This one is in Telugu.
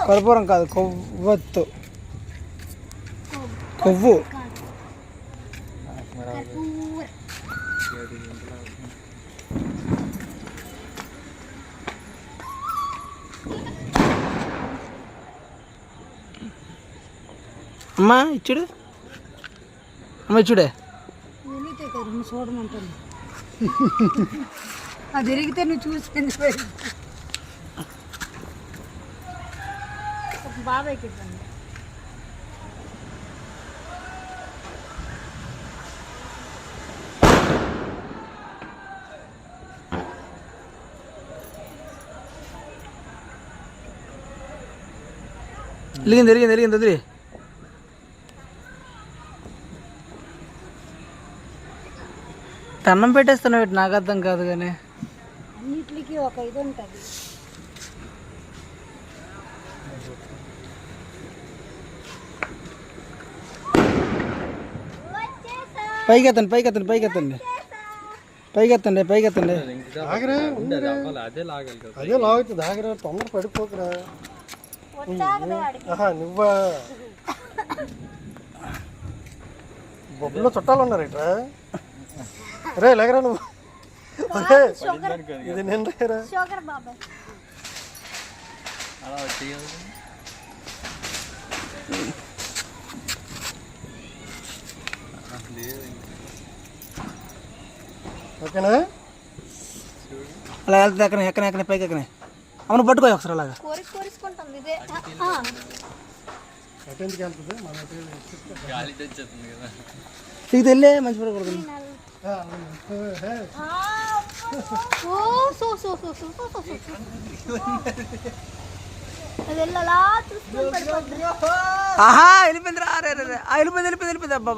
కర్పూరం కాదు, కొవ్వొత్తు. కొవ్వు. అమ్మా ఇచ్చుడు, అమ్మ ఇచ్చుడే. చూడమంటాను అది ఎరిగితే నువ్వు చూసుకుని బాబాయ్కి ఇవ్వండి. వెలిగింది వదిలి. అన్నం పెట్టేస్తున్నావు, నాకు అర్థం కాదు కానీ అన్నిటికి ఒక ఇది ఉంటుంది. పైకెత్తండి. అదే లాగుతుంది. ఆగరా, తొందర పడిపోకరా. నువ్వా బొబ్బులో చుట్టాలు ఉన్నారు ఇట్రా. రే లేకరా నువ్వు. ఇది నేను రేరా. ఓకేనా? అలా వెళ్తుంది. ఎక్కనే పైకి ఎక్కనే. అవును పట్టుకో ఒకసారి అలాగా. అటెందుకు వెళ్తుంది? ఇది వెళ్ళే మంచి పడకూడదు. ఆహా వెళ్ళిపోయింది. వెళ్ళిపోయింది. అబ్బా